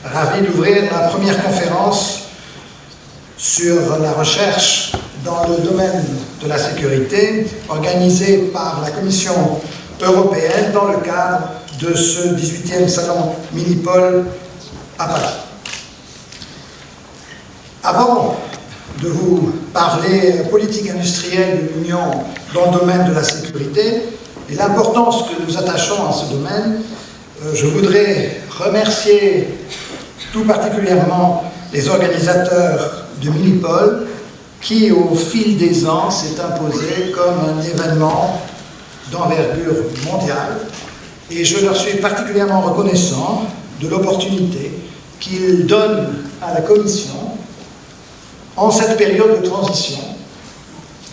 ravi d'ouvrir la première conférence sur la recherche dans le domaine de la sécurité organisée par la Commission européenne dans le cadre de ce 18e salon Minipol à Paris. Avant de vous parler politique industrielle de l'Union dans le domaine de la sécurité et l'importance que nous attachons à ce domaine, je voudrais remercier tout particulièrement les organisateurs de Minipol qui, au fil des ans, s'est imposé comme un événement d'envergure mondiale. Et je leur suis particulièrement reconnaissant de l'opportunité qu'ils donnent à la Commission en cette période de transition,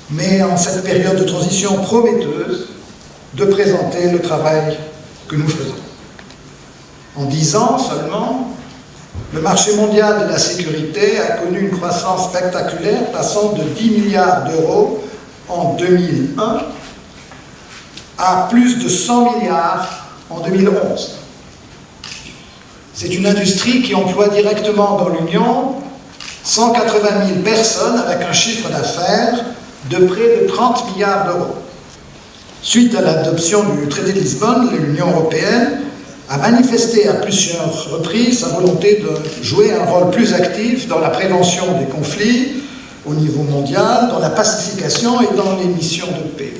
mais en cette période de transition prometteuse, de présenter le travail que nous faisons. En 10 ans seulement, le marché mondial de la sécurité a connu une croissance spectaculaire, passant de 10 milliards d'euros en 2001 à plus de 100 milliards en 2011. C'est une industrie qui emploie directement dans l'Union 180 000 personnes avec un chiffre d'affaires de près de 30 milliards d'euros. Suite à l'adoption du traité de Lisbonne, l'Union européenne a manifesté à plusieurs reprises sa volonté de jouer un rôle plus actif dans la prévention des conflits au niveau mondial, dans la pacification et dans les missions de paix.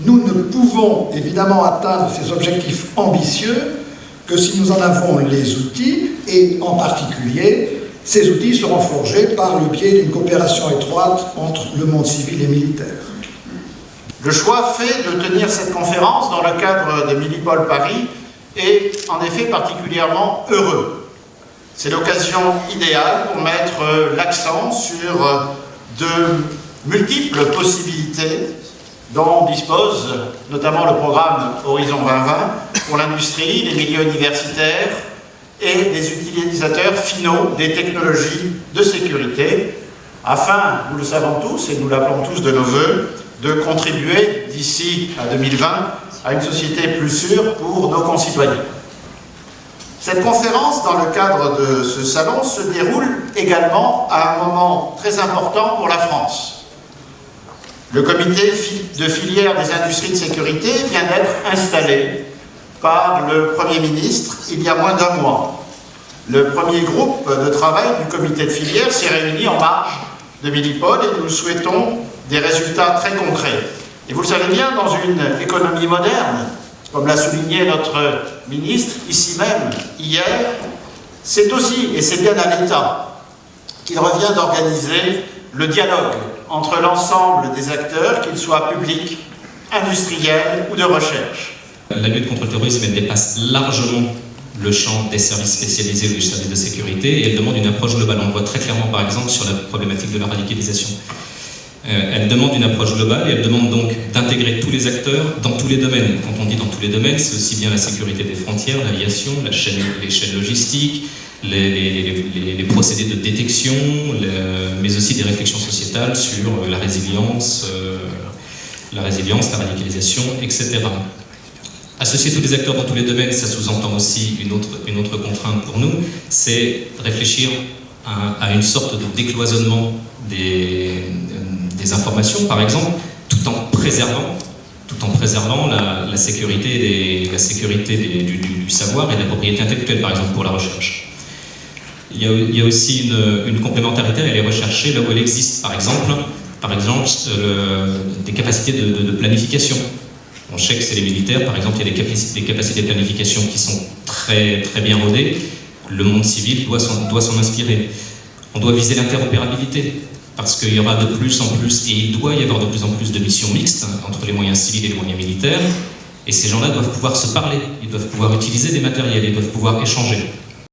Nous ne pouvons évidemment atteindre ces objectifs ambitieux que si nous en avons les outils, et en particulier, ces outils seront forgés par le biais d'une coopération étroite entre le monde civil et militaire. Le choix fait de tenir cette conférence dans le cadre de Minipol Paris est en effet particulièrement heureux. C'est l'occasion idéale pour mettre l'accent sur de multiples possibilités dont dispose notamment le programme Horizon 2020 pour l'industrie, les milieux universitaires et les utilisateurs finaux des technologies de sécurité, afin, nous le savons tous et nous l'appelons tous de nos vœux, de contribuer d'ici à 2020 à une société plus sûre pour nos concitoyens. Cette conférence, dans le cadre de ce salon, se déroule également à un moment très important pour la France. Le comité de filière des industries de sécurité vient d'être installé par le Premier ministre il y a moins d'1 mois. Le premier groupe de travail du comité de filière s'est réuni en marge de Minipol et nous souhaitons des résultats très concrets. Et vous le savez bien, dans une économie moderne, comme l'a souligné notre ministre ici même hier, c'est aussi, et c'est bien à l'État, qu'il revient d'organiser le dialogue entre l'ensemble des acteurs, qu'ils soient publics, industriels ou de recherche. La lutte contre le terrorisme, elle dépasse largement le champ des services spécialisés ou des services de sécurité et elle demande une approche globale. On le voit très clairement par exemple sur la problématique de la radicalisation. Elle demande une approche globale et elle demande donc d'intégrer tous les acteurs dans tous les domaines. Quand on dit dans tous les domaines, c'est aussi bien la sécurité des frontières, l'aviation, les chaînes logistiques, les procédés de détection, mais aussi des réflexions sociétales sur la résilience, la radicalisation, etc. Associer tous les acteurs dans tous les domaines, ça sous-entend aussi une autre contrainte pour nous, c'est réfléchir à une sorte de décloisonnement des informations, par exemple, tout en préservant la sécurité du savoir et de la propriété intellectuelle, par exemple, pour la recherche. Il y a aussi une complémentarité, elle est recherchée là où elle existe, par exemple des capacités de planification. On sait que c'est les militaires, par exemple, il y a des capacités de planification qui sont très, très bien rodées. Le monde civil doit s'en inspirer. On doit viser l'interopérabilité, parce qu'il y aura de plus en plus, et il doit y avoir de plus en plus de missions mixtes entre les moyens civils et les moyens militaires, et ces gens-là doivent pouvoir se parler, ils doivent pouvoir utiliser des matériels, ils doivent pouvoir échanger.